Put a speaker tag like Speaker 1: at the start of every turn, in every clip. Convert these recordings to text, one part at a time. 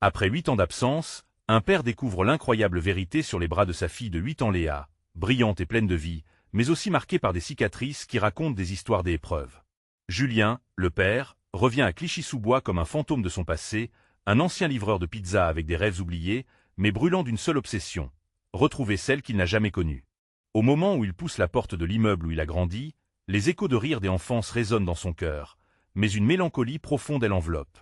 Speaker 1: Après 8 ans d'absence, un père découvre l'incroyable vérité sur les bras de sa fille de 8 ans Léa, brillante et pleine de vie, mais aussi marquée par des cicatrices qui racontent des histoires d'épreuves. Julien, le père, revient à Clichy-sous-Bois comme un fantôme de son passé, un ancien livreur de pizza avec des rêves oubliés, mais brûlant d'une seule obsession, retrouver celle qu'il n'a jamais connue. Au moment où il pousse la porte de l'immeuble où il a grandi, les échos de rire des enfances résonnent dans son cœur, mais une mélancolie profonde l'enveloppe.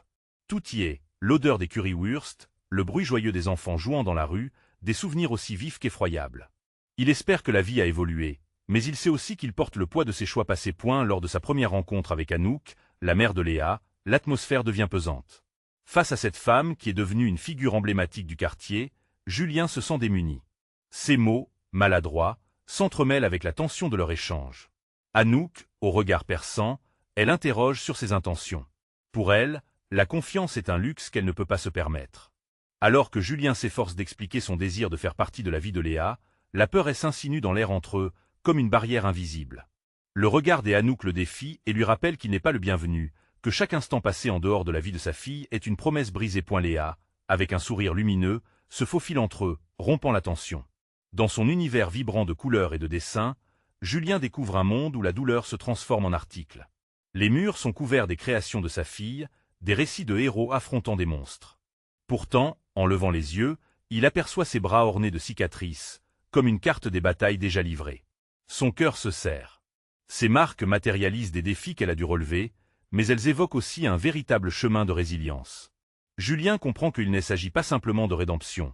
Speaker 1: Tout y est, l'odeur des currywurst, le bruit joyeux des enfants jouant dans la rue, des souvenirs aussi vifs qu'effroyables. Il espère que la vie a évolué, mais il sait aussi qu'il porte le poids de ses choix passés. Lors de sa première rencontre avec Anouk, la mère de Léa, l'atmosphère devient pesante. Face à cette femme qui est devenue une figure emblématique du quartier, Julien se sent démuni. Ses mots, maladroits, s'entremêlent avec la tension de leur échange. Anouk, au regard perçant, elle interroge sur ses intentions. Pour elle, la confiance est un luxe qu'elle ne peut pas se permettre. Alors que Julien s'efforce d'expliquer son désir de faire partie de la vie de Léa, la peur s'insinue dans l'air entre eux, comme une barrière invisible. Le regard d'Anouk le défie et lui rappelle qu'il n'est pas le bienvenu, que chaque instant passé en dehors de la vie de sa fille est une promesse brisée. Léa, avec un sourire lumineux, se faufile entre eux, rompant la tension. Dans son univers vibrant de couleurs et de dessins, Julien découvre un monde où la douleur se transforme en article. Les murs sont couverts des créations de sa fille, des récits de héros affrontant des monstres. Pourtant, en levant les yeux, il aperçoit ses bras ornés de cicatrices, comme une carte des batailles déjà livrées. Son cœur se serre. Ces marques matérialisent des défis qu'elle a dû relever, mais elles évoquent aussi un véritable chemin de résilience. Julien comprend qu'il ne s'agit pas simplement de rédemption.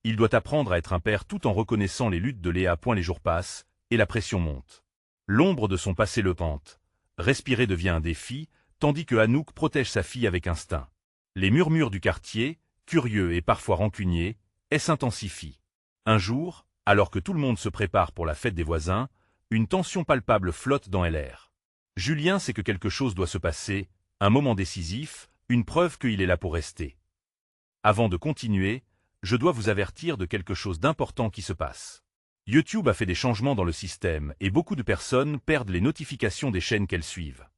Speaker 1: Il doit apprendre à être un père tout en reconnaissant les luttes de Léa. Les jours passent, et la pression monte. L'ombre de son passé le hante. Respirer devient un défi, tandis que Anouk protège sa fille avec instinct. Les murmures du quartier, curieux et parfois rancuniers, s'intensifient. Un jour, alors que tout le monde se prépare pour la fête des voisins, une tension palpable flotte dans l'air. Julien sait que quelque chose doit se passer, un moment décisif, une preuve qu'il est là pour rester. Avant de continuer, je dois vous avertir de quelque chose d'important qui se passe. YouTube a fait des changements dans le système et beaucoup de personnes perdent les notifications des chaînes qu'elles suivent.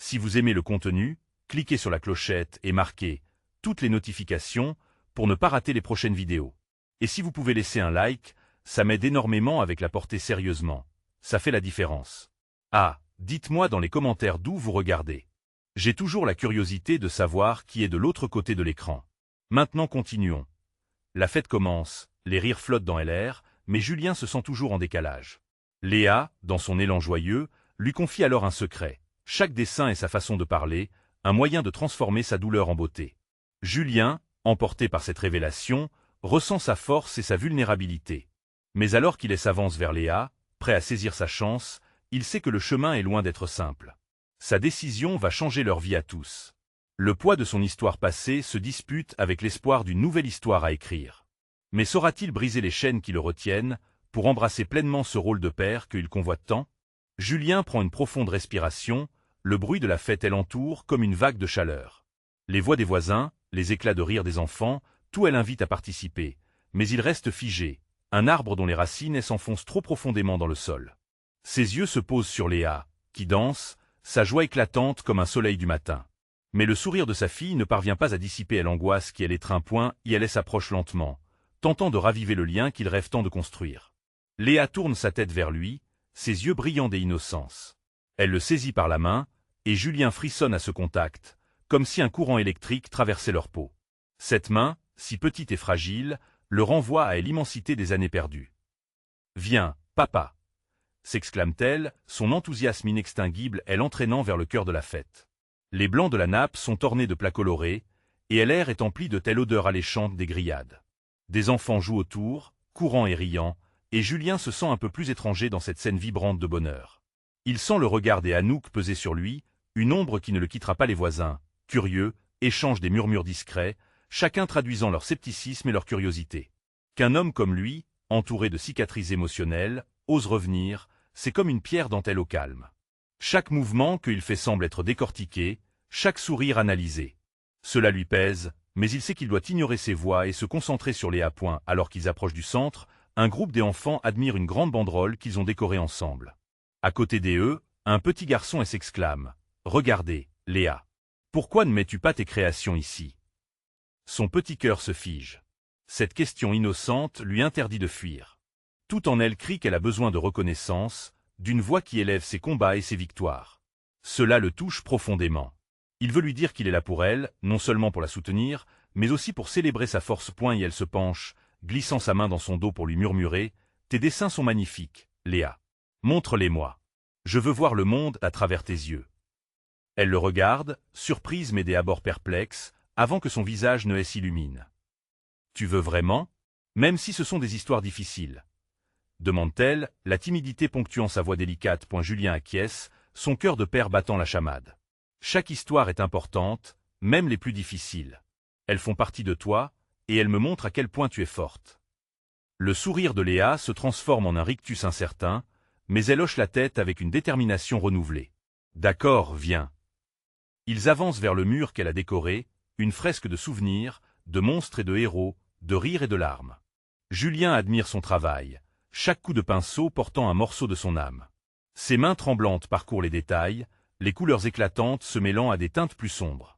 Speaker 1: Si vous aimez le contenu, cliquez sur la clochette et marquez « Toutes les notifications » pour ne pas rater les prochaines vidéos. Et si vous pouvez laisser un like, ça m'aide énormément avec la portée sérieusement. Ça fait la différence. Ah, dites-moi dans les commentaires d'où vous regardez. J'ai toujours la curiosité de savoir qui est de l'autre côté de l'écran. Maintenant continuons. La fête commence, les rires flottent dans l'air, mais Julien se sent toujours en décalage. Léa, dans son élan joyeux, lui confie alors un secret. Chaque dessin est sa façon de parler, un moyen de transformer sa douleur en beauté. Julien, emporté par cette révélation, ressent sa force et sa vulnérabilité. Mais alors qu'il s'avance vers Léa, prêt à saisir sa chance, il sait que le chemin est loin d'être simple. Sa décision va changer leur vie à tous. Le poids de son histoire passée se dispute avec l'espoir d'une nouvelle histoire à écrire. Mais saura-t-il briser les chaînes qui le retiennent, pour embrasser pleinement ce rôle de père qu'il convoite tant? Julien prend une profonde respiration, le bruit de la fête l'entoure comme une vague de chaleur. Les voix des voisins, les éclats de rire des enfants, tout l'invite à participer, mais il reste figé, un arbre dont les racines s'enfoncent trop profondément dans le sol. Ses yeux se posent sur Léa, qui danse, sa joie éclatante comme un soleil du matin. Mais le sourire de sa fille ne parvient pas à dissiper l'angoisse qui étreint. Elle s'approche lentement, tentant de raviver le lien qu'il rêve tant de construire. Léa tourne sa tête vers lui, ses yeux brillants d'innocence. Elle le saisit par la main, et Julien frissonne à ce contact, comme si un courant électrique traversait leur peau. Cette main, si petite et fragile, le renvoie à l'immensité des années perdues. « Viens, papa !» s'exclame-t-elle, son enthousiasme inextinguible l'entraînant vers le cœur de la fête. Les blancs de la nappe sont ornés de plats colorés, et l'air est empli de telle odeur alléchante des grillades. Des enfants jouent autour, courant et riant, et Julien se sent un peu plus étranger dans cette scène vibrante de bonheur. Il sent le regard d'Anouk peser sur lui, une ombre qui ne le quittera pas. Les voisins, curieux, échangent des murmures discrets, chacun traduisant leur scepticisme et leur curiosité. Qu'un homme comme lui, entouré de cicatrices émotionnelles, ose revenir, c'est comme une pierre dentelle au calme. Chaque mouvement qu'il fait semble être décortiqué, chaque sourire analysé. Cela lui pèse, mais il sait qu'il doit ignorer ses voix et se concentrer sur Léa. Alors qu'ils approchent du centre, un groupe d'enfants admire une grande banderole qu'ils ont décorée ensemble. À côté d'eux, un petit garçon s'exclame « Regardez, Léa, pourquoi ne mets-tu pas tes créations ici ?» Son petit cœur se fige. Cette question innocente lui interdit de fuir. Tout en elle crie qu'elle a besoin de reconnaissance, d'une voix qui élève ses combats et ses victoires. Cela le touche profondément. Il veut lui dire qu'il est là pour elle, non seulement pour la soutenir, mais aussi pour célébrer sa force. Et elle se penche, glissant sa main dans son dos pour lui murmurer « Tes dessins sont magnifiques, Léa. Montre-les-moi. Je veux voir le monde à travers tes yeux. » Elle le regarde, surprise mais d'abord perplexe, avant que son visage ne s'illumine. « Tu veux vraiment? Même si ce sont des histoires difficiles ?» demande-t-elle, la timidité ponctuant sa voix délicate. Julien acquiesce, son cœur de père battant la chamade. Chaque histoire est importante, même les plus difficiles. Elles font partie de toi, et elles me montrent à quel point tu es forte. Le sourire de Léa se transforme en un rictus incertain, mais elle hoche la tête avec une détermination renouvelée. D'accord, viens. Ils avancent vers le mur qu'elle a décoré, une fresque de souvenirs, de monstres et de héros, de rires et de larmes. Julien admire son travail, chaque coup de pinceau portant un morceau de son âme. Ses mains tremblantes parcourent les détails, les couleurs éclatantes se mêlant à des teintes plus sombres.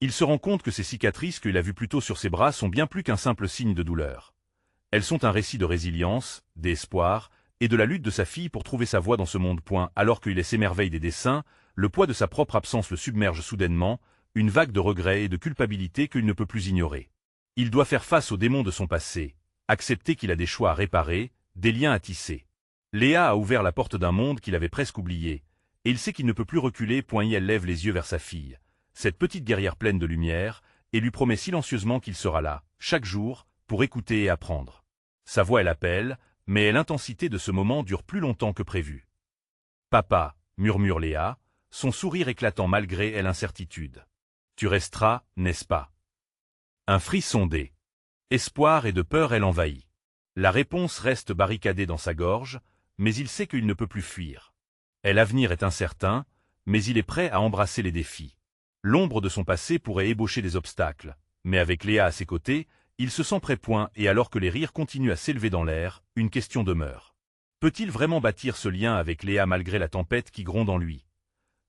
Speaker 1: Il se rend compte que ces cicatrices qu'il a vues plus tôt sur ses bras sont bien plus qu'un simple signe de douleur. Elles sont un récit de résilience, d'espoir, et de la lutte de sa fille pour trouver sa voie dans ce monde. Alors qu'il s'émerveille des dessins, le poids de sa propre absence le submerge soudainement, une vague de regret et de culpabilité qu'il ne peut plus ignorer. Il doit faire face aux démons de son passé, accepter qu'il a des choix à réparer, des liens à tisser. Léa a ouvert la porte d'un monde qu'il avait presque oublié, et il sait qu'il ne peut plus reculer. Elle lève les yeux vers sa fille, cette petite guerrière pleine de lumière, et lui promet silencieusement qu'il sera là, chaque jour, pour écouter et apprendre. Sa voix l'appelle, mais l'intensité de ce moment dure plus longtemps que prévu. « Papa » murmure Léa, son sourire éclatant malgré l'incertitude. « Tu resteras, n'est-ce pas ?» Un frisson d'espoir et de peur l'envahit. La réponse reste barricadée dans sa gorge, mais il sait qu'il ne peut plus fuir. L'avenir est incertain, mais il est prêt à embrasser les défis. L'ombre de son passé pourrait ébaucher des obstacles, mais avec Léa à ses côtés, il se sent prêt. Et alors que les rires continuent à s'élever dans l'air, une question demeure. Peut-il vraiment bâtir ce lien avec Léa malgré la tempête qui gronde en lui?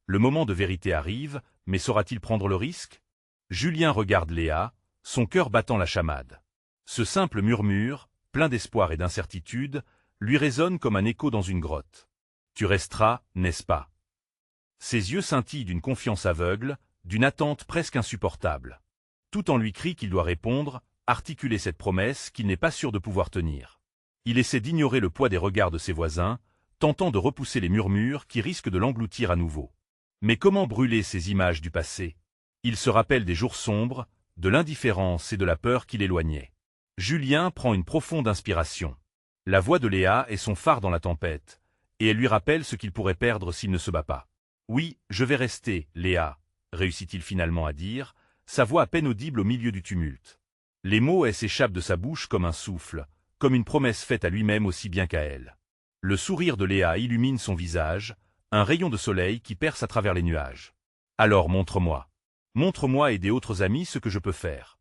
Speaker 1: Le moment de vérité arrive, mais saura-t-il prendre le risque? Julien regarde Léa, son cœur battant la chamade. Ce simple murmure, plein d'espoir et d'incertitude, lui résonne comme un écho dans une grotte. « Tu resteras, n'est-ce pas ?» Ses yeux scintillent d'une confiance aveugle, d'une attente presque insupportable. Tout en lui crie qu'il doit répondre, articuler cette promesse qu'il n'est pas sûr de pouvoir tenir. Il essaie d'ignorer le poids des regards de ses voisins, tentant de repousser les murmures qui risquent de l'engloutir à nouveau. Mais comment brûler ces images du passé? Il se rappelle des jours sombres, de l'indifférence et de la peur qui l'éloignaient. Julien prend une profonde inspiration. La voix de Léa est son phare dans la tempête, et elle lui rappelle ce qu'il pourrait perdre s'il ne se bat pas. « Oui, je vais rester, Léa », réussit-il finalement à dire, sa voix à peine audible au milieu du tumulte. Les mots s'échappent de sa bouche comme un souffle, comme une promesse faite à lui-même aussi bien qu'à elle. Le sourire de Léa illumine son visage, un rayon de soleil qui perce à travers les nuages. « Alors montre-moi. Montre-moi et des autres amis ce que je peux faire. »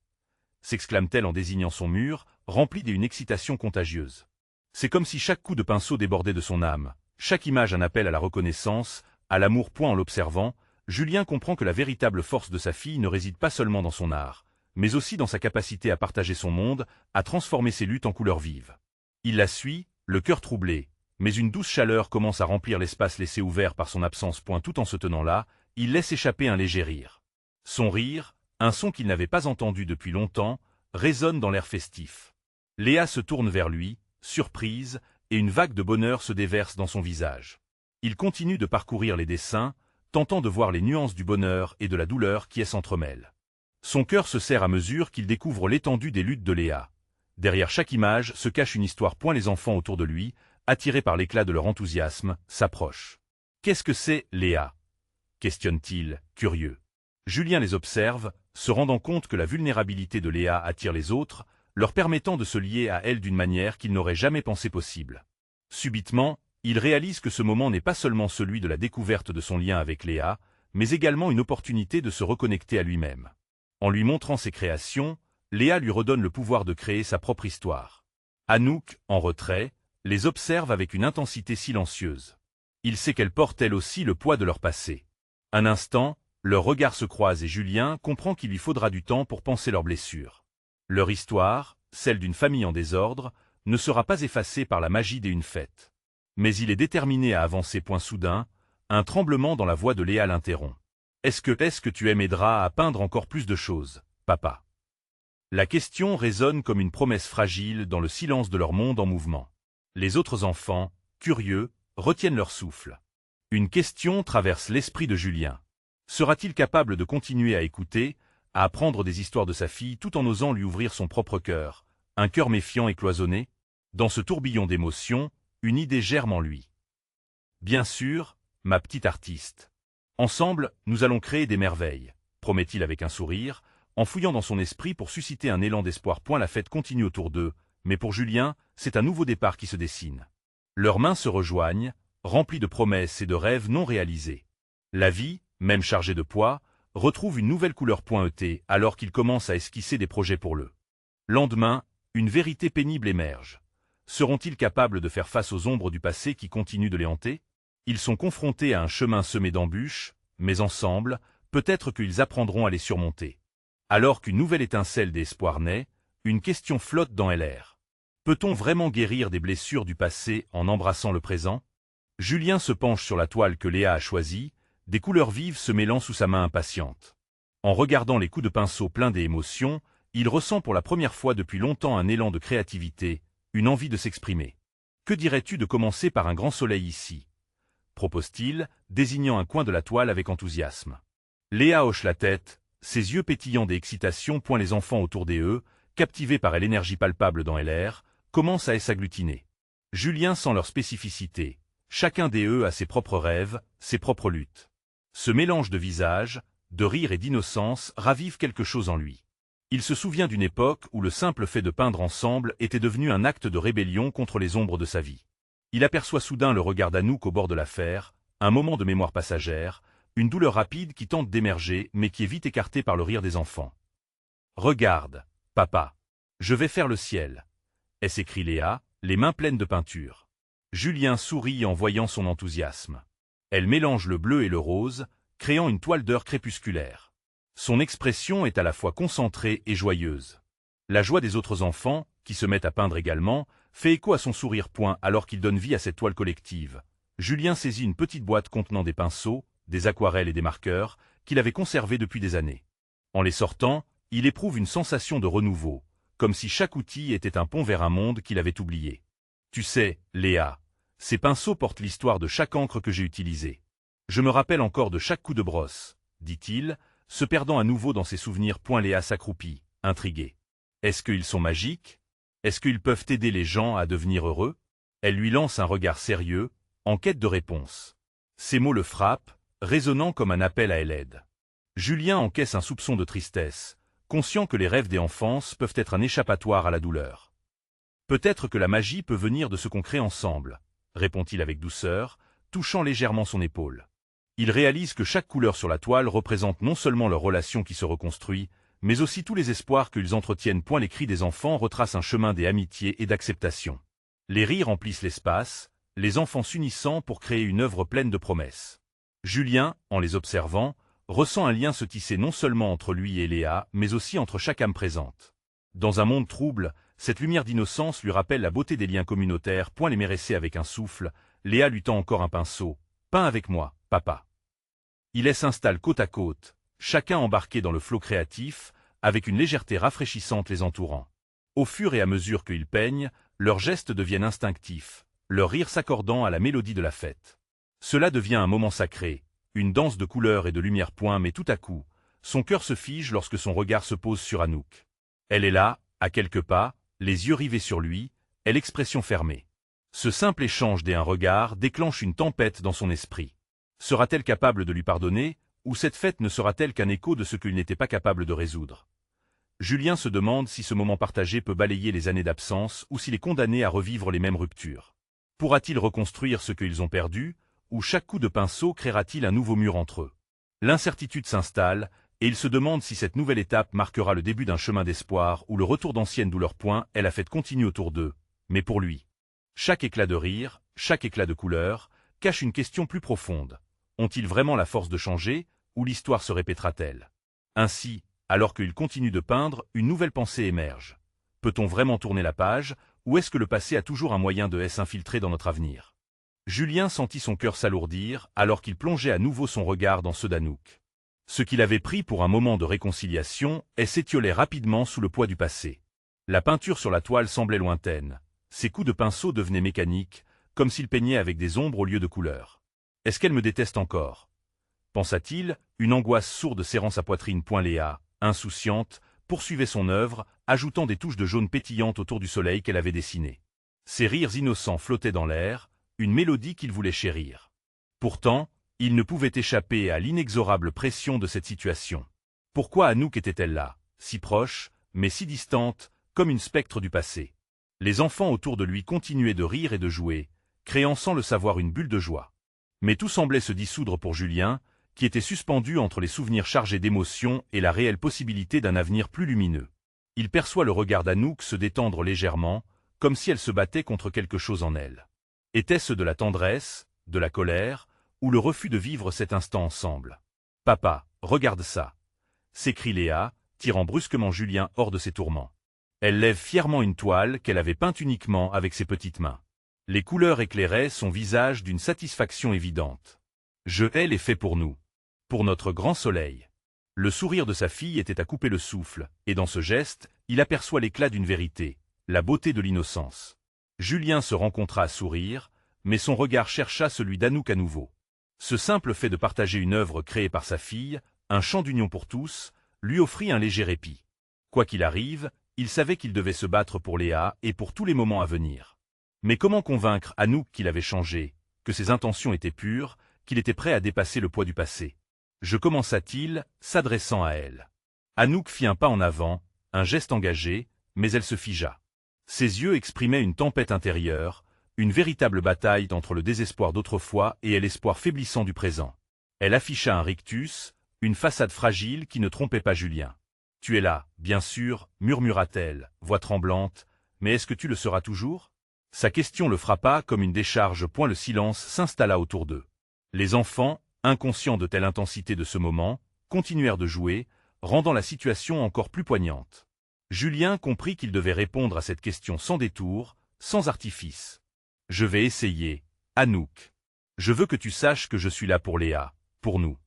Speaker 1: s'exclame-t-elle en désignant son mur, rempli d'une excitation contagieuse. C'est comme si chaque coup de pinceau débordait de son âme, chaque image un appel à la reconnaissance, à l'amour. En l'observant, Julien comprend que la véritable force de sa fille ne réside pas seulement dans son art, mais aussi dans sa capacité à partager son monde, à transformer ses luttes en couleurs vives. Il la suit, le cœur troublé, mais une douce chaleur commence à remplir l'espace laissé ouvert par son absence. Tout en se tenant là, il laisse échapper un léger rire. Son rire, un son qu'il n'avait pas entendu depuis longtemps, résonne dans l'air festif. Léa se tourne vers lui, surprise, et une vague de bonheur se déverse dans son visage. Il continue de parcourir les dessins, tentant de voir les nuances du bonheur et de la douleur qui s'entremêlent. Son cœur se serre à mesure qu'il découvre l'étendue des luttes de Léa. Derrière chaque image se cache une histoire. Les enfants autour de lui, attirés par l'éclat de leur enthousiasme, s'approchent. « Qu'est-ce que c'est, Léa ?» questionne-t-il, curieux. Julien les observe, se rendant compte que la vulnérabilité de Léa attire les autres, leur permettant de se lier à elle d'une manière qu'il n'aurait jamais pensé possible. Subitement, il réalise que ce moment n'est pas seulement celui de la découverte de son lien avec Léa, mais également une opportunité de se reconnecter à lui-même. En lui montrant ses créations, Léa lui redonne le pouvoir de créer sa propre histoire. Anouk, en retrait, les observe avec une intensité silencieuse. Il sait qu'elle porte elle aussi le poids de leur passé. Un instant, leurs regards se croisent et Julien comprend qu'il lui faudra du temps pour panser leurs blessures. Leur histoire, celle d'une famille en désordre, ne sera pas effacée par la magie d'une fête. Mais il est déterminé à avancer. Soudain, un tremblement dans la voix de Léa l'interrompt. Est-ce que tu m'aideras à peindre encore plus de choses, papa? La question résonne comme une promesse fragile dans le silence de leur monde en mouvement. Les autres enfants, curieux, retiennent leur souffle. Une question traverse l'esprit de Julien. Sera-t-il capable de continuer à écouter, à apprendre des histoires de sa fille tout en osant lui ouvrir son propre cœur, un cœur méfiant et cloisonné? Dans ce tourbillon d'émotions, une idée germe en lui. Bien sûr, ma petite artiste. Ensemble, nous allons créer des merveilles, promet-il avec un sourire, en fouillant dans son esprit pour susciter un élan d'espoir. La fête continue autour d'eux, mais pour Julien, c'est un nouveau départ qui se dessine. Leurs mains se rejoignent, remplies de promesses et de rêves non réalisés. La vie, même chargée de poids, retrouve une nouvelle couleur. Alors qu'ils commencent à esquisser des projets pour le lendemain, une vérité pénible émerge. Seront-ils capables de faire face aux ombres du passé qui continuent de les hanter? Ils sont confrontés à un chemin semé d'embûches, mais ensemble, peut-être qu'ils apprendront à les surmonter. Alors qu'une nouvelle étincelle d'espoir naît, une question flotte dans l'air. Peut-on vraiment guérir des blessures du passé en embrassant le présent? Julien se penche sur la toile que Léa a choisie, des couleurs vives se mêlant sous sa main impatiente. En regardant les coups de pinceau pleins d'émotions, il ressent pour la première fois depuis longtemps un élan de créativité, une envie de s'exprimer. Que dirais-tu de commencer par un grand soleil ici? Propose-t-il, désignant un coin de la toile avec enthousiasme. Léa hoche la tête, ses yeux pétillants d'excitation. Les enfants autour d'eux, captivés par l'énergie palpable dans l'air, commencent à s'agglutiner. Julien sent leur spécificité. Chacun d'eux a ses propres rêves, ses propres luttes. Ce mélange de visages, de rire et d'innocence ravive quelque chose en lui. Il se souvient d'une époque où le simple fait de peindre ensemble était devenu un acte de rébellion contre les ombres de sa vie. Il aperçoit soudain le regard d'Anouk au bord de la fer, un moment de mémoire passagère, une douleur rapide qui tente d'émerger mais qui est vite écartée par le rire des enfants. « Regarde, papa. Je vais faire le ciel. » s'écrie Léa, les mains pleines de peinture. Julien sourit en voyant son enthousiasme. Elle mélange le bleu et le rose, créant une toile d'heure crépusculaire. Son expression est à la fois concentrée et joyeuse. La joie des autres enfants, qui se mettent à peindre également, fait écho à son sourire. Alors qu'il donne vie à cette toile collective, Julien saisit une petite boîte contenant des pinceaux, des aquarelles et des marqueurs, qu'il avait conservés depuis des années. En les sortant, il éprouve une sensation de renouveau, comme si chaque outil était un pont vers un monde qu'il avait oublié. Tu sais, Léa, ces pinceaux portent l'histoire de chaque encre que j'ai utilisée. Je me rappelle encore de chaque coup de brosse, dit-il, se perdant à nouveau dans ses souvenirs. Léa s'accroupit, intriguée. Est-ce qu'ils sont magiques? Est-ce qu'ils peuvent aider les gens à devenir heureux? Elle lui lance un regard sérieux, en quête de réponse. Ces mots le frappent, résonnant comme un appel à l'aide. Julien encaisse un soupçon de tristesse, conscient que les rêves des enfances peuvent être un échappatoire à la douleur. Peut-être que la magie peut venir de ce qu'on crée ensemble, répond-il avec douceur, touchant légèrement son épaule. Il réalise que chaque couleur sur la toile représente non seulement leur relation qui se reconstruit, mais aussi tous les espoirs qu'ils entretiennent. Les cris des enfants retracent un chemin d'amitié et d'acceptation. Les rires remplissent l'espace, les enfants s'unissant pour créer une œuvre pleine de promesses. Julien, en les observant, ressent un lien se tisser non seulement entre lui et Léa, mais aussi entre chaque âme présente. Dans un monde trouble, cette lumière d'innocence lui rappelle la beauté des liens communautaires. Les méressait avec un souffle, Léa lui tend encore un pinceau. « Peins avec moi, papa. » Ils s'installent côte à côte, chacun embarqué dans le flot créatif, avec une légèreté rafraîchissante les entourant. Au fur et à mesure qu'ils peignent, leurs gestes deviennent instinctifs, leur rire s'accordant à la mélodie de la fête. Cela devient un moment sacré, une danse de couleurs et de lumière. Mais tout à coup, son cœur se fige lorsque son regard se pose sur Anouk. Elle est là, à quelques pas, les yeux rivés sur lui, et l'expression fermée. Ce simple échange d'un regard déclenche une tempête dans son esprit. Sera-t-elle capable de lui pardonner, ou cette fête ne sera-t-elle qu'un écho de ce qu'il n'était pas capable de résoudre? Julien se demande si ce moment partagé peut balayer les années d'absence ou s'il est condamné à revivre les mêmes ruptures. Pourra-t-il reconstruire ce qu'ils ont perdu, ou chaque coup de pinceau créera-t-il un nouveau mur entre eux? L'incertitude s'installe, et il se demande si cette nouvelle étape marquera le début d'un chemin d'espoir ou le retour d'anciennes douleurs. La fête continue autour d'eux, mais pour lui. Chaque éclat de rire, chaque éclat de couleur, cache une question plus profonde. Ont-ils vraiment la force de changer, ou l'histoire se répétera-t-elle? Ainsi, alors qu'il continue de peindre, une nouvelle pensée émerge. Peut-on vraiment tourner la page, ou est-ce que le passé a toujours un moyen de s'infiltrer dans notre avenir? Julien sentit son cœur s'alourdir, alors qu'il plongeait à nouveau son regard dans ceux d'Anouk. Ce qu'il avait pris pour un moment de réconciliation, s'étiolait rapidement sous le poids du passé. La peinture sur la toile semblait lointaine. Ses coups de pinceau devenaient mécaniques, comme s'il peignait avec des ombres au lieu de couleurs. « Est-ce qu'elle me déteste encore ?» pensa-t-il, une angoisse sourde serrant sa poitrine. Léa, insouciante, poursuivait son œuvre, ajoutant des touches de jaune pétillantes autour du soleil qu'elle avait dessiné. Ses rires innocents flottaient dans l'air, une mélodie qu'il voulait chérir. Pourtant, il ne pouvait échapper à l'inexorable pression de cette situation. Pourquoi Anouk était-elle là, si proche, mais si distante, comme une spectre du passé? Les enfants autour de lui continuaient de rire et de jouer, créant sans le savoir une bulle de joie. Mais tout semblait se dissoudre pour Julien, qui était suspendu entre les souvenirs chargés d'émotions et la réelle possibilité d'un avenir plus lumineux. Il perçoit le regard d'Anouk se détendre légèrement, comme si elle se battait contre quelque chose en elle. Était-ce de la tendresse, de la colère, ou le refus de vivre cet instant ensemble? « Papa, regarde ça !» s'écrie Léa, tirant brusquement Julien hors de ses tourments. Elle lève fièrement une toile qu'elle avait peinte uniquement avec ses petites mains. Les couleurs éclairaient son visage d'une satisfaction évidente. « Elle est fait pour nous. Pour notre grand soleil. » Le sourire de sa fille était à couper le souffle, et dans ce geste, il aperçoit l'éclat d'une vérité, la beauté de l'innocence. Julien se rencontra à sourire, mais son regard chercha celui d'Anouk à nouveau. Ce simple fait de partager une œuvre créée par sa fille, un chant d'union pour tous, lui offrit un léger répit. Quoi qu'il arrive, il savait qu'il devait se battre pour Léa et pour tous les moments à venir. Mais comment convaincre Anouk qu'il avait changé, que ses intentions étaient pures, qu'il était prêt à dépasser le poids du passé? Commença-t-il, s'adressant à elle. Anouk fit un pas en avant, un geste engagé, mais elle se figea. Ses yeux exprimaient une tempête intérieure, une véritable bataille entre le désespoir d'autrefois et l'espoir faiblissant du présent. Elle afficha un rictus, une façade fragile qui ne trompait pas Julien. « Tu es là, bien sûr, » murmura-t-elle, voix tremblante, « mais est-ce que tu le seras toujours ?» Sa question le frappa comme une décharge. Le silence s'installa autour d'eux. Les enfants, inconscients de telle intensité de ce moment, continuèrent de jouer, rendant la situation encore plus poignante. Julien comprit qu'il devait répondre à cette question sans détour, sans artifice. « Je vais essayer, Anouk. Je veux que tu saches que je suis là pour Léa, pour nous.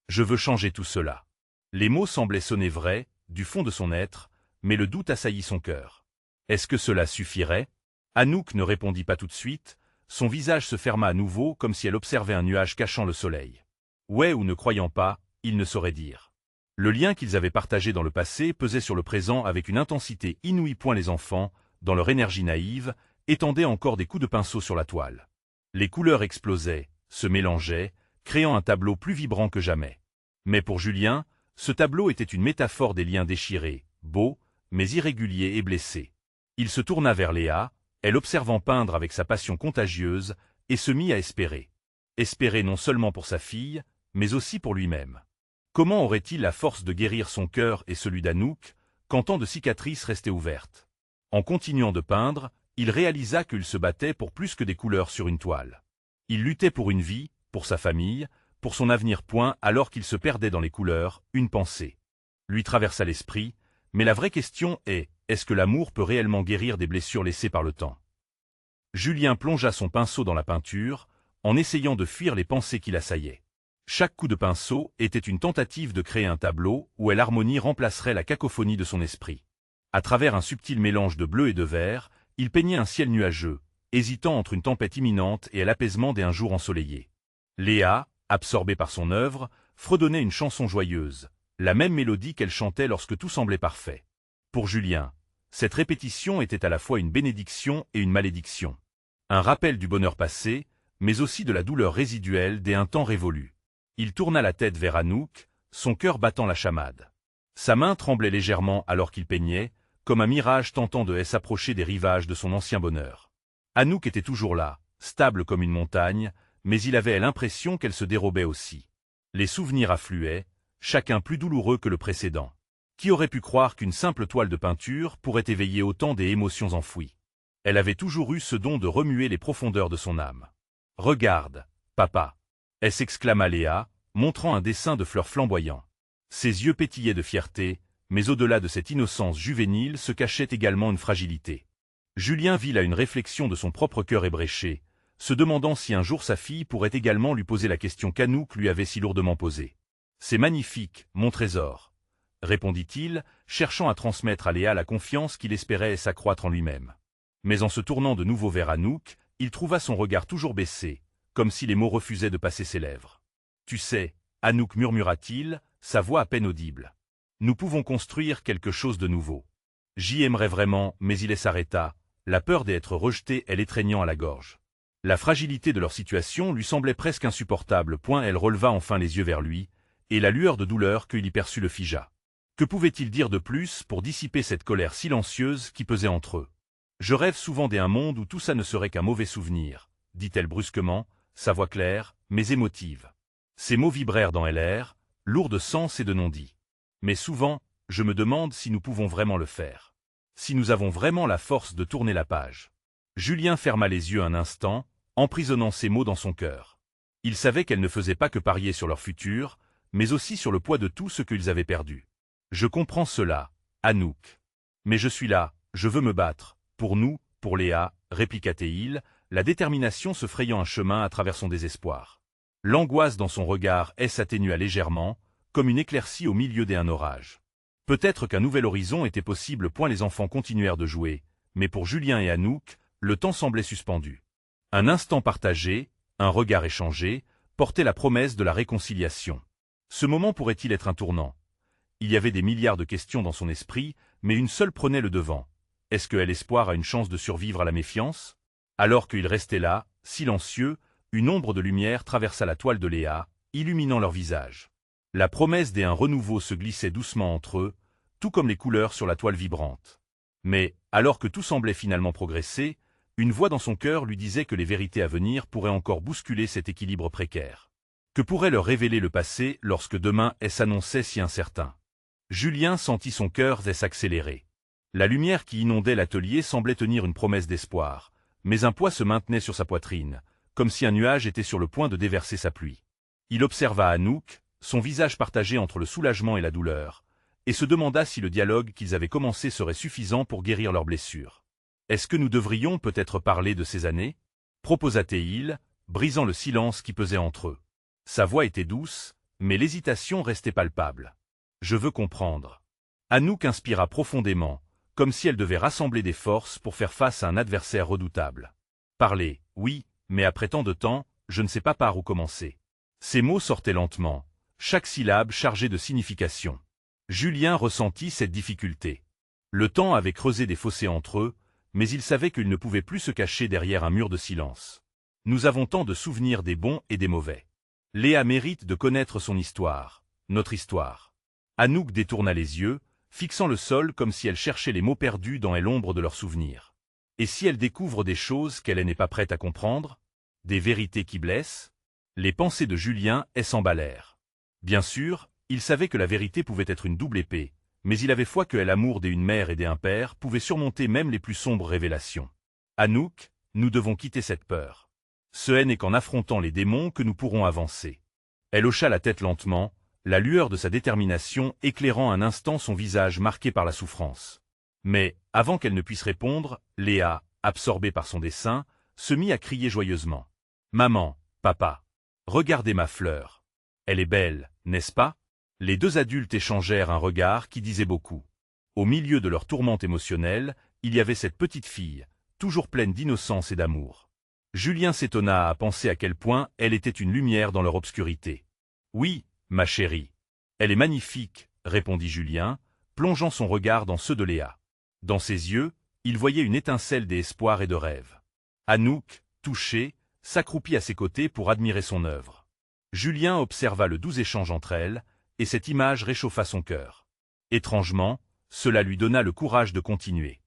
Speaker 1: Je veux changer tout cela. » Les mots semblaient sonner vrais, du fond de son être, mais le doute assaillit son cœur. Est-ce que cela suffirait? Anouk ne répondit pas tout de suite, son visage se ferma à nouveau comme si elle observait un nuage cachant le soleil. Ouais ou ne croyant pas, il ne saurait dire. Le lien qu'ils avaient partagé dans le passé pesait sur le présent avec une intensité inouïe. Les enfants, dans leur énergie naïve, étendaient encore des coups de pinceau sur la toile. Les couleurs explosaient, se mélangeaient, créant un tableau plus vibrant que jamais. Mais pour Julien, ce tableau était une métaphore des liens déchirés, beaux, mais irréguliers et blessés. Il se tourna vers Léa, elle observant peindre avec sa passion contagieuse, et se mit à espérer. Espérer non seulement pour sa fille, mais aussi pour lui-même. Comment aurait-il la force de guérir son cœur et celui d'Anouk, quand tant de cicatrices restaient ouvertes? En continuant de peindre, il réalisa qu'il se battait pour plus que des couleurs sur une toile. Il luttait pour une vie, pour sa famille, pour son avenir. Alors qu'il se perdait dans les couleurs, une pensée lui traversa l'esprit, mais la vraie question est, est-ce que l'amour peut réellement guérir des blessures laissées par le temps? Julien plongea son pinceau dans la peinture, en essayant de fuir les pensées qui l'assaillaient. Chaque coup de pinceau était une tentative de créer un tableau où l'harmonie remplacerait la cacophonie de son esprit. À travers un subtil mélange de bleu et de vert, il peignait un ciel nuageux, hésitant entre une tempête imminente et l'apaisement d'un jour ensoleillé. Léa, absorbée par son œuvre, fredonnait une chanson joyeuse, la même mélodie qu'elle chantait lorsque tout semblait parfait. Pour Julien, cette répétition était à la fois une bénédiction et une malédiction. Un rappel du bonheur passé, mais aussi de la douleur résiduelle d'un temps révolu. Il tourna la tête vers Anouk, son cœur battant la chamade. Sa main tremblait légèrement alors qu'il peignait, comme un mirage tentant de s'approcher des rivages de son ancien bonheur. Anouk était toujours là, stable comme une montagne, mais il avait l'impression qu'elle se dérobait aussi. Les souvenirs affluaient, chacun plus douloureux que le précédent. Qui aurait pu croire qu'une simple toile de peinture pourrait éveiller autant des émotions enfouies? Elle avait toujours eu ce don de remuer les profondeurs de son âme. « Regarde, papa !» s'exclama Léa, montrant un dessin de fleurs flamboyant. Ses yeux pétillaient de fierté, mais au-delà de cette innocence juvénile se cachait également une fragilité. Julien vit là une réflexion de son propre cœur ébréché, se demandant si un jour sa fille pourrait également lui poser la question qu'Anouk lui avait si lourdement posée. « C'est magnifique, mon trésor », répondit-il, cherchant à transmettre à Léa la confiance qu'il espérait s'accroître en lui-même. Mais en se tournant de nouveau vers Anouk, il trouva son regard toujours baissé, comme si les mots refusaient de passer ses lèvres. « Tu sais, Anouk, murmura-t-il, sa voix à peine audible. Nous pouvons construire quelque chose de nouveau. J'y aimerais vraiment, mais il s'arrêta, la peur d'être rejeté l'étreignant à la gorge. La fragilité de leur situation lui semblait presque insupportable. Elle releva enfin les yeux vers lui, et la lueur de douleur qu'il y perçut le figea. Que pouvait-il dire de plus pour dissiper cette colère silencieuse qui pesait entre eux? « Je rêve souvent d'un monde où tout ça ne serait qu'un mauvais souvenir, dit-elle brusquement, sa voix claire, mais émotive. Ces mots vibrèrent dans l'air, lourds de sens et de non-dit. Mais souvent, je me demande si nous pouvons vraiment le faire. Si nous avons vraiment la force de tourner la page. Julien ferma les yeux un instant, emprisonnant ces mots dans son cœur. Il savait qu'elle ne faisait pas que parier sur leur futur, mais aussi sur le poids de tout ce qu'ils avaient perdu. Je comprends cela, Anouk. Mais je suis là, je veux me battre, pour nous, pour Léa, répliqua-t-il, la détermination se frayant un chemin à travers son désespoir. L'angoisse dans son regard s'atténua légèrement, comme une éclaircie au milieu d'un orage. Peut-être qu'un nouvel horizon était possible. Les enfants continuèrent de jouer, mais pour Julien et Anouk, le temps semblait suspendu. Un instant partagé, un regard échangé, portait la promesse de la réconciliation. Ce moment pourrait-il être un tournant? Il y avait des milliards de questions dans son esprit, mais une seule prenait le devant. Est-ce que l'espoir a une chance de survivre à la méfiance? Alors qu'il restait là, silencieux, une ombre de lumière traversa la toile de Léa, illuminant leur visage. La promesse d'un renouveau se glissait doucement entre eux, tout comme les couleurs sur la toile vibrante. Mais, alors que tout semblait finalement progresser, une voix dans son cœur lui disait que les vérités à venir pourraient encore bousculer cet équilibre précaire. Que pourrait leur révéler le passé lorsque demain s'annonçait si incertain? Julien sentit son cœur s'accélérer. La lumière qui inondait l'atelier semblait tenir une promesse d'espoir, mais un poids se maintenait sur sa poitrine, comme si un nuage était sur le point de déverser sa pluie. Il observa Anouk, son visage partagé entre le soulagement et la douleur, et se demanda si le dialogue qu'ils avaient commencé serait suffisant pour guérir leurs blessures. « Est-ce que nous devrions peut-être parler de ces années » proposa-t-il, brisant le silence qui pesait entre eux. Sa voix était douce, mais l'hésitation restait palpable. « Je veux comprendre. » Anouk inspira profondément, comme si elle devait rassembler des forces pour faire face à un adversaire redoutable. « Parler, oui, mais après tant de temps, je ne sais pas par où commencer. » Ces mots sortaient lentement, chaque syllabe chargée de signification. Julien ressentit cette difficulté. Le temps avait creusé des fossés entre eux, mais il savait qu'il ne pouvait plus se cacher derrière un mur de silence. Nous avons tant de souvenirs des bons et des mauvais. Léa mérite de connaître son histoire, notre histoire. Anouk détourna les yeux, fixant le sol comme si elle cherchait les mots perdus dans l'ombre de leurs souvenirs. Et si elle découvre des choses qu'elle n'est pas prête à comprendre? Des vérités qui blessent? Les pensées de Julien s'emballèrent. Bien sûr, il savait que la vérité pouvait être une double épée, mais il avait foi que l'amour d'une mère et d'un père pouvait surmonter même les plus sombres révélations. Anouk, nous devons quitter cette peur. Ce n'est qu'en affrontant les démons que nous pourrons avancer. Elle hocha la tête lentement, la lueur de sa détermination éclairant un instant son visage marqué par la souffrance. Mais, avant qu'elle ne puisse répondre, Léa, absorbée par son dessein, se mit à crier joyeusement. « Maman, papa, regardez ma fleur. Elle est belle, n'est-ce pas ?» Les deux adultes échangèrent un regard qui disait beaucoup. Au milieu de leur tourmente émotionnelle, il y avait cette petite fille, toujours pleine d'innocence et d'amour. Julien s'étonna à penser à quel point elle était une lumière dans leur obscurité. « Oui, ma chérie. Elle est magnifique, » répondit Julien, plongeant son regard dans ceux de Léa. Dans ses yeux, il voyait une étincelle d'espoir et de rêve. Anouk, touchée, s'accroupit à ses côtés pour admirer son œuvre. Julien observa le doux échange entre elles, et cette image réchauffa son cœur. Étrangement, cela lui donna le courage de continuer.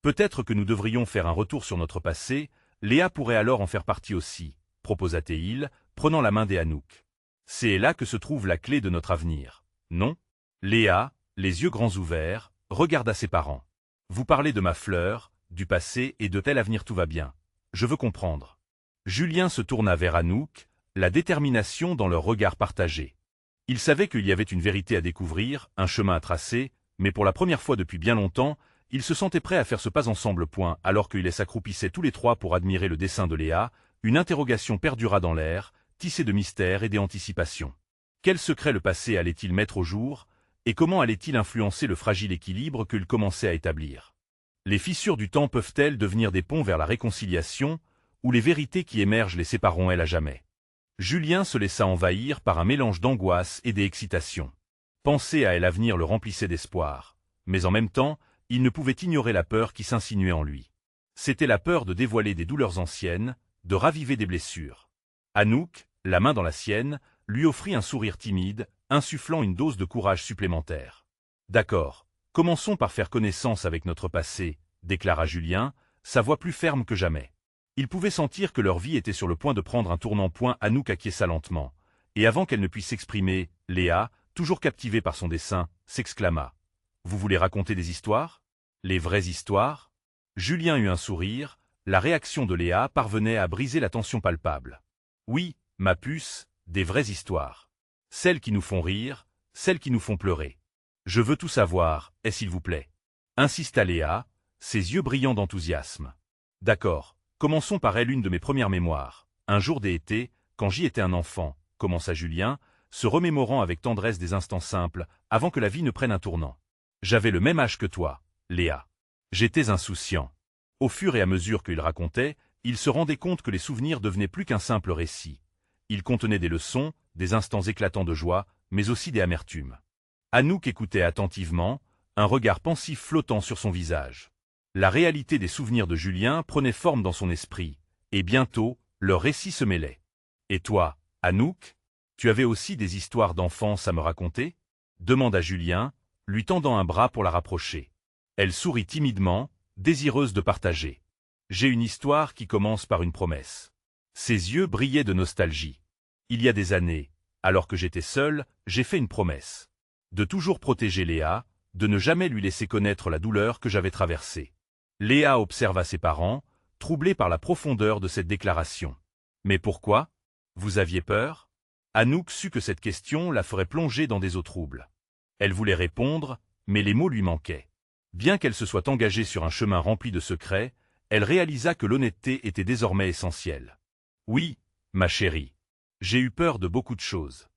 Speaker 1: Peut-être que nous devrions faire un retour sur notre passé, Léa pourrait alors en faire partie aussi, proposa-t-il, prenant la main d'Anouk. C'est là que se trouve la clé de notre avenir, non? Léa, les yeux grands ouverts, regarda ses parents. Vous parlez de ma fleur, du passé et de tel avenir, tout va bien. Je veux comprendre. Julien se tourna vers Anouk, la détermination dans leur regard partagé. Il savait qu'il y avait une vérité à découvrir, un chemin à tracer, mais pour la première fois depuis bien longtemps, ils se sentaient prêts à faire ce pas ensemble. Alors qu'ils s'accroupissaient tous les trois pour admirer le dessin de Léa, une interrogation perdura dans l'air, tissée de mystère et d'anticipation. Quel secret le passé allait-il mettre au jour, et comment allait-il influencer le fragile équilibre qu'il commençait à établir? Les fissures du temps peuvent-elles devenir des ponts vers la réconciliation, ou les vérités qui émergent les sépareront-elles à jamais? Julien se laissa envahir par un mélange d'angoisse et d'excitation. Penser à l'avenir le remplissait d'espoir, mais en même temps, il ne pouvait ignorer la peur qui s'insinuait en lui. C'était la peur de dévoiler des douleurs anciennes, de raviver des blessures. Anouk, la main dans la sienne, lui offrit un sourire timide, insufflant une dose de courage supplémentaire. « D'accord, commençons par faire connaissance avec notre passé, » déclara Julien, sa voix plus ferme que jamais. Il pouvait sentir que leur vie était sur le point de prendre un tournant. Anouk acquiesça lentement, et avant qu'elle ne puisse s'exprimer, Léa, toujours captivée par son dessin, s'exclama. « Vous voulez raconter des histoires? Les vraies histoires ?» Julien eut un sourire, la réaction de Léa parvenait à briser la tension palpable. « Oui, ma puce, des vraies histoires. Celles qui nous font rire, celles qui nous font pleurer. Je veux tout savoir, s'il vous plaît. » insista Léa, ses yeux brillants d'enthousiasme. « D'accord, commençons par elle. Une de mes premières mémoires. Un jour d'été, quand j'y étais un enfant, commença Julien, se remémorant avec tendresse des instants simples, avant que la vie ne prenne un tournant. J'avais le même âge que toi, Léa. J'étais insouciant. Au fur et à mesure qu'il racontait, il se rendait compte que les souvenirs devenaient plus qu'un simple récit. Ils contenaient des leçons, des instants éclatants de joie, mais aussi des amertumes. Anouk écoutait attentivement, un regard pensif flottant sur son visage. La réalité des souvenirs de Julien prenait forme dans son esprit, et bientôt, leurs récits se mêlaient. « Et toi, Anouk, tu avais aussi des histoires d'enfance à me raconter ?» demanda Julien, lui tendant un bras pour la rapprocher. Elle sourit timidement, désireuse de partager. « J'ai une histoire qui commence par une promesse. » Ses yeux brillaient de nostalgie. « Il y a des années, alors que j'étais seul, j'ai fait une promesse. De toujours protéger Léa, de ne jamais lui laisser connaître la douleur que j'avais traversée. » Léa observa ses parents, troublés par la profondeur de cette déclaration. « Mais pourquoi? Vous aviez peur ?» Anouk sut que cette question la ferait plonger dans des eaux troubles. Elle voulait répondre, mais les mots lui manquaient. Bien qu'elle se soit engagée sur un chemin rempli de secrets, elle réalisa que l'honnêteté était désormais essentielle. « Oui, ma chérie. J'ai eu peur de beaucoup de choses.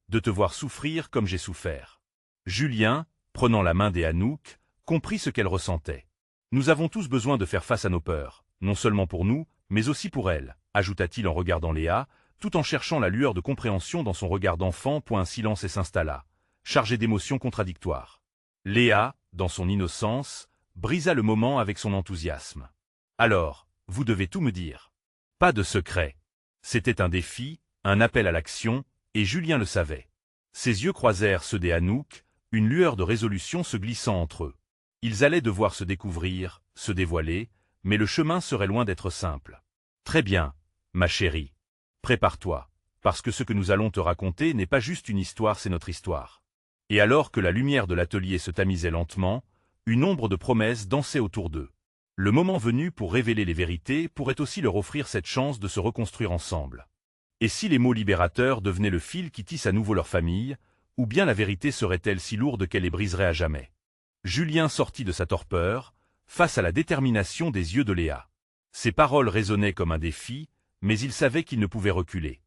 Speaker 1: De te voir souffrir comme j'ai souffert. » Julien, prenant la main d'Anouk, comprit ce qu'elle ressentait. « Nous avons tous besoin de faire face à nos peurs, non seulement pour nous, mais aussi pour elle, » ajouta-t-il en regardant Léa, tout en cherchant la lueur de compréhension dans son regard d'enfant. Un silence s'installa, chargé d'émotions contradictoires. Léa, dans son innocence, brisa le moment avec son enthousiasme. « Alors, vous devez tout me dire. Pas de secret. » C'était un défi, un appel à l'action, et Julien le savait. Ses yeux croisèrent ceux d'Anouk, une lueur de résolution se glissant entre eux. Ils allaient devoir se découvrir, se dévoiler, mais le chemin serait loin d'être simple. « Très bien, ma chérie. Prépare-toi, parce que ce que nous allons te raconter n'est pas juste une histoire, c'est notre histoire. » Et alors que la lumière de l'atelier se tamisait lentement, une ombre de promesses dansait autour d'eux. Le moment venu pour révéler les vérités pourrait aussi leur offrir cette chance de se reconstruire ensemble. Et si les mots libérateurs devenaient le fil qui tisse à nouveau leur famille, ou bien la vérité serait-elle si lourde qu'elle les briserait à jamais? Julien sortit de sa torpeur, face à la détermination des yeux de Léa. Ses paroles résonnaient comme un défi, mais il savait qu'il ne pouvait reculer.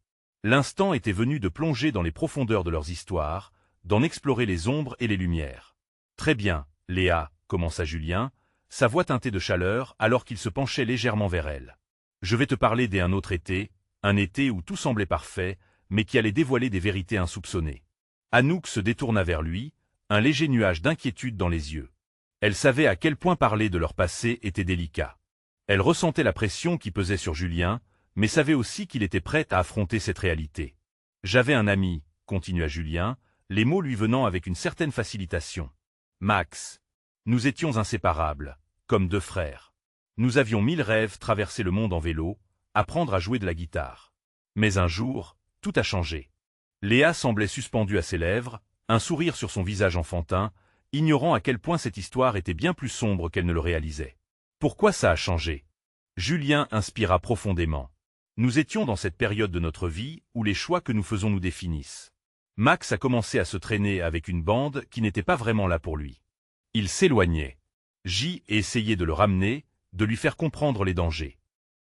Speaker 1: L'instant était venu de plonger dans les profondeurs de leurs histoires, d'en explorer les ombres et les lumières. « Très bien, Léa, » commença Julien, sa voix teintée de chaleur alors qu'il se penchait légèrement vers elle. « Je vais te parler d'un autre été, un été où tout semblait parfait, mais qui allait dévoiler des vérités insoupçonnées. » Anouk se détourna vers lui, un léger nuage d'inquiétude dans les yeux. Elle savait à quel point parler de leur passé était délicat. Elle ressentait la pression qui pesait sur Julien, mais savait aussi qu'il était prêt à affronter cette réalité. « J'avais un ami, » continua Julien, les mots lui venant avec une certaine facilitation. « Max. Nous étions inséparables, comme deux frères. Nous avions 1000 rêves, traverser le monde en vélo, apprendre à jouer de la guitare. Mais un jour, tout a changé. » Léa semblait suspendue à ses lèvres, un sourire sur son visage enfantin, ignorant à quel point cette histoire était bien plus sombre qu'elle ne le réalisait. « Pourquoi ça a changé ?» Julien inspira profondément. « Nous étions dans cette période de notre vie où les choix que nous faisons nous définissent. Max a commencé à se traîner avec une bande qui n'était pas vraiment là pour lui. Il s'éloignait. J essayait de le ramener, de lui faire comprendre les dangers.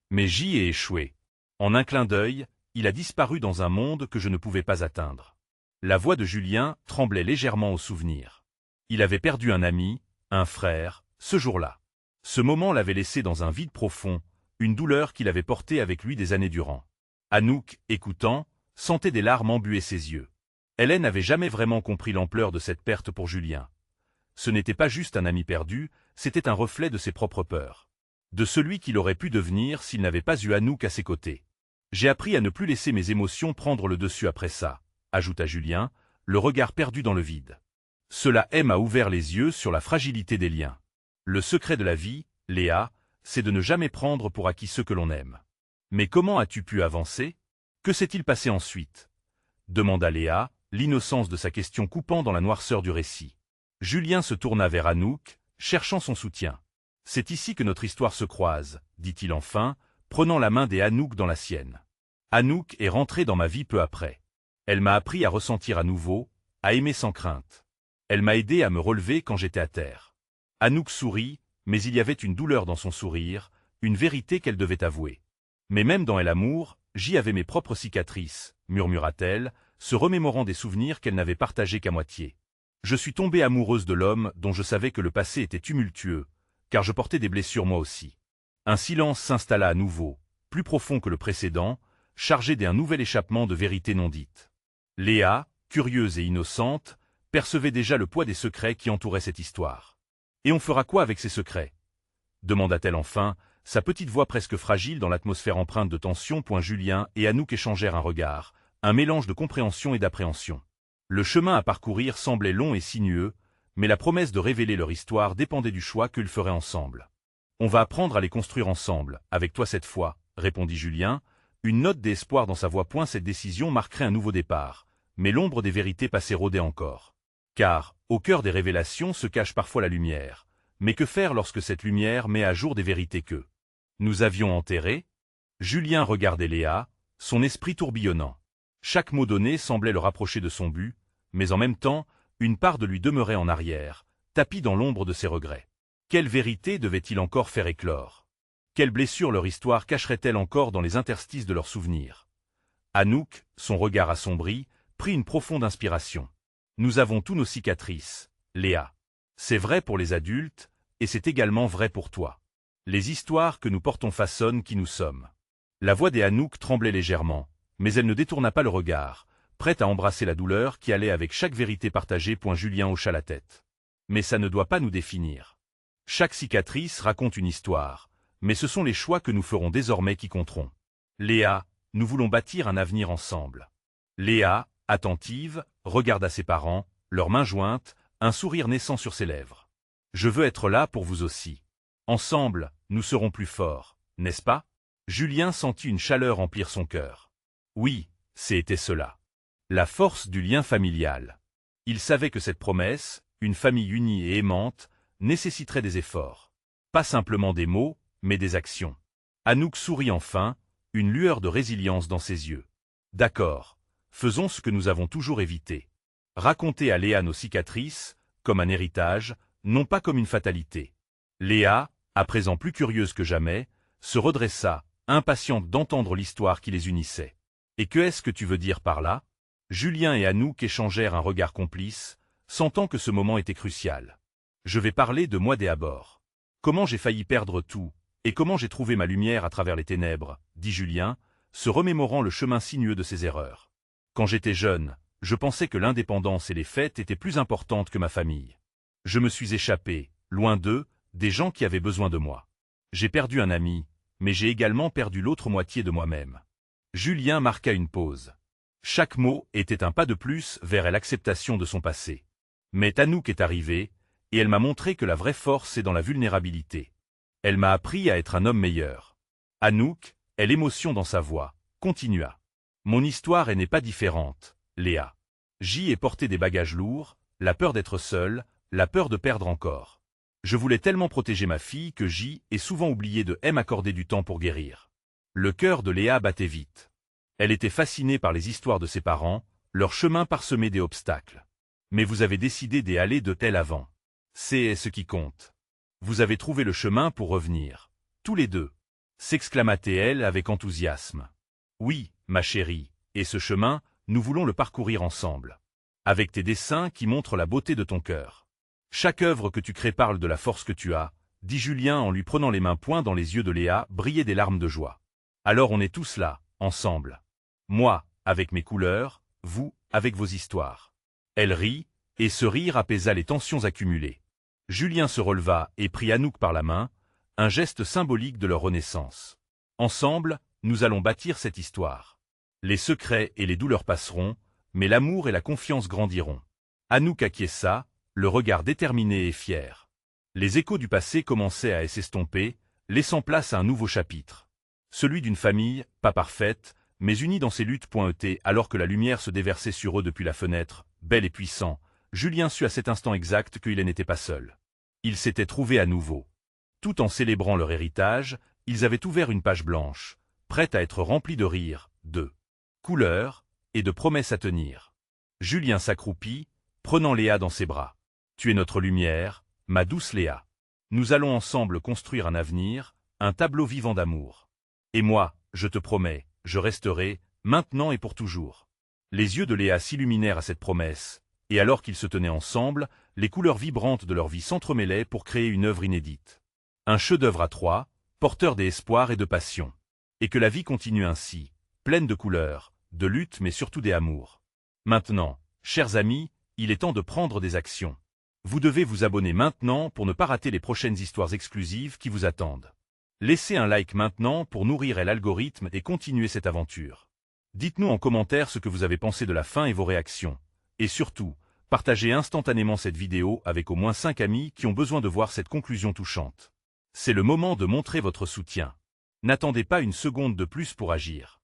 Speaker 1: Mais J a échoué. En un clin d'œil, il a disparu dans un monde que je ne pouvais pas atteindre. La voix de Julien tremblait légèrement au souvenir. Il avait perdu un ami, un frère, ce jour-là. Ce moment l'avait laissé dans un vide profond, une douleur qu'il avait portée avec lui des années durant. Anouk, écoutant, sentait des larmes embuer ses yeux. Hélène n'avait jamais vraiment compris l'ampleur de cette perte pour Julien. Ce n'était pas juste un ami perdu, c'était un reflet de ses propres peurs. De celui qu'il aurait pu devenir s'il n'avait pas eu Anouk à ses côtés. J'ai appris à ne plus laisser mes émotions prendre le dessus après ça, ajouta Julien, le regard perdu dans le vide. Cela m'a ouvert les yeux sur la fragilité des liens. Le secret de la vie, Léa, c'est de ne jamais prendre pour acquis ceux que l'on aime. Mais comment as-tu pu avancer? Que s'est-il passé ensuite? Demanda Léa, l'innocence de sa question coupant dans la noirceur du récit. Julien se tourna vers Anouk, cherchant son soutien. C'est ici que notre histoire se croise, dit-il enfin, prenant la main d'Anouk dans la sienne. Anouk est rentrée dans ma vie peu après. Elle m'a appris à ressentir à nouveau, à aimer sans crainte. Elle m'a aidé à me relever quand j'étais à terre. Anouk sourit, mais il y avait une douleur dans son sourire, une vérité qu'elle devait avouer. Mais même dans El Amour, j'y avais mes propres cicatrices, murmura-t-elle, se remémorant des souvenirs qu'elle n'avait partagés qu'à moitié. Je suis tombée amoureuse de l'homme dont je savais que le passé était tumultueux, car je portais des blessures moi aussi. Un silence s'installa à nouveau, plus profond que le précédent, chargé d'un nouvel échappement de vérités non dites. Léa, curieuse et innocente, percevait déjà le poids des secrets qui entouraient cette histoire. Et on fera quoi avec ces secrets? Demanda-t-elle enfin, sa petite voix presque fragile dans l'atmosphère empreinte de tension. Julien et Anouk échangèrent un regard, un mélange de compréhension et d'appréhension. Le chemin à parcourir semblait long et sinueux, mais la promesse de révéler leur histoire dépendait du choix qu'ils feraient ensemble. On va apprendre à les construire ensemble, avec toi cette fois, répondit Julien, une note d'espoir dans sa voix. Cette décision marquerait un nouveau départ, mais l'ombre des vérités passait rôder encore. Car, au cœur des révélations se cache parfois la lumière. Mais que faire lorsque cette lumière met à jour des vérités que nous avions enterrées? Julien regardait Léa, son esprit tourbillonnant. Chaque mot donné semblait le rapprocher de son but, mais en même temps, une part de lui demeurait en arrière, tapie dans l'ombre de ses regrets. Quelle vérité devait-il encore faire éclore? Quelle blessure leur histoire cacherait-elle encore dans les interstices de leurs souvenirs? Anouk, son regard assombri, prit une profonde inspiration. Nous avons tous nos cicatrices, Léa. C'est vrai pour les adultes, et c'est également vrai pour toi. Les histoires que nous portons façonnent qui nous sommes. La voix d'Anouk tremblait légèrement, mais elle ne détourna pas le regard, prête à embrasser la douleur qui allait avec chaque vérité partagée. Julien hocha la tête. Mais ça ne doit pas nous définir. Chaque cicatrice raconte une histoire, mais ce sont les choix que nous ferons désormais qui compteront. Léa, nous voulons bâtir un avenir ensemble. Léa, attentive, regarda ses parents, leurs mains jointes, un sourire naissant sur ses lèvres. Je veux être là pour vous aussi. Ensemble, nous serons plus forts, n'est-ce pas? Julien sentit une chaleur emplir son cœur. Oui, c'était cela. La force du lien familial. Il savait que cette promesse, une famille unie et aimante, nécessiterait des efforts. Pas simplement des mots, mais des actions. Anouk sourit enfin, une lueur de résilience dans ses yeux. D'accord, faisons ce que nous avons toujours évité. Raconter à Léa nos cicatrices, comme un héritage, non pas comme une fatalité. Léa, à présent plus curieuse que jamais, se redressa, impatiente d'entendre l'histoire qui les unissait. Et que est-ce que tu veux dire par là? Julien et Anouk échangèrent un regard complice, sentant que ce moment était crucial. Je vais parler de moi d'abord. Comment j'ai failli perdre tout, et comment j'ai trouvé ma lumière à travers les ténèbres, dit Julien, se remémorant le chemin sinueux de ses erreurs. Quand j'étais jeune, je pensais que l'indépendance et les fêtes étaient plus importantes que ma famille. Je me suis échappé, loin d'eux, des gens qui avaient besoin de moi. J'ai perdu un ami, mais j'ai également perdu l'autre moitié de moi-même. Julien marqua une pause. Chaque mot était un pas de plus vers l'acceptation de son passé. Mais Anouk est arrivée, et elle m'a montré que la vraie force est dans la vulnérabilité. Elle m'a appris à être un homme meilleur. Anouk, elle émotion dans sa voix, continua. Mon histoire n'est pas différente, Léa. J'y ai porté des bagages lourds, la peur d'être seule, la peur de perdre encore. Je voulais tellement protéger ma fille que j'y ai souvent oublié de m'accorder du temps pour guérir. Le cœur de Léa battait vite. Elle était fascinée par les histoires de ses parents, leur chemin parsemé d'obstacles. Mais vous avez décidé d'y aller de tel avant. C'est ce qui compte. Vous avez trouvé le chemin pour revenir. Tous les deux. S'exclama-t-elle avec enthousiasme. Oui, ma chérie, et ce chemin, nous voulons le parcourir ensemble. Avec tes dessins qui montrent la beauté de ton cœur. Chaque œuvre que tu crées parle de la force que tu as, dit Julien en lui prenant les mains point dans les yeux de Léa brillaient des larmes de joie. Alors on est tous là, ensemble. Moi, avec mes couleurs, vous, avec vos histoires. Elle rit, et ce rire apaisa les tensions accumulées. Julien se releva et prit Anouk par la main, un geste symbolique de leur renaissance. Ensemble, nous allons bâtir cette histoire. Les secrets et les douleurs passeront, mais l'amour et la confiance grandiront. Anouk acquiesça, le regard déterminé et fier. Les échos du passé commençaient à s'estomper, laissant place à un nouveau chapitre. Celui d'une famille, pas parfaite, mais unie dans ses luttes. Alors que la lumière se déversait sur eux depuis la fenêtre, belle et puissant, Julien sut à cet instant exact qu'il n'était pas seul. Ils s'étaient trouvés à nouveau. Tout en célébrant leur héritage, ils avaient ouvert une page blanche, prête à être remplie de rires, de couleurs et de promesses à tenir. Julien s'accroupit, prenant Léa dans ses bras. « Tu es notre lumière, ma douce Léa. Nous allons ensemble construire un avenir, un tableau vivant d'amour. Et moi, je te promets, je resterai, maintenant et pour toujours. » Les yeux de Léa s'illuminèrent à cette promesse, et alors qu'ils se tenaient ensemble, les couleurs vibrantes de leur vie s'entremêlaient pour créer une œuvre inédite. Un chef-d'œuvre à trois, porteur d'espoir et de passion. Et que la vie continue ainsi, pleine de couleurs, de luttes mais surtout d'amour. Maintenant, chers amis, il est temps de prendre des actions. Vous devez vous abonner maintenant pour ne pas rater les prochaines histoires exclusives qui vous attendent. Laissez un like maintenant pour nourrir l'algorithme et continuer cette aventure. Dites-nous en commentaire ce que vous avez pensé de la fin et vos réactions. Et surtout, partagez instantanément cette vidéo avec au moins 5 amis qui ont besoin de voir cette conclusion touchante. C'est le moment de montrer votre soutien. N'attendez pas une seconde de plus pour agir.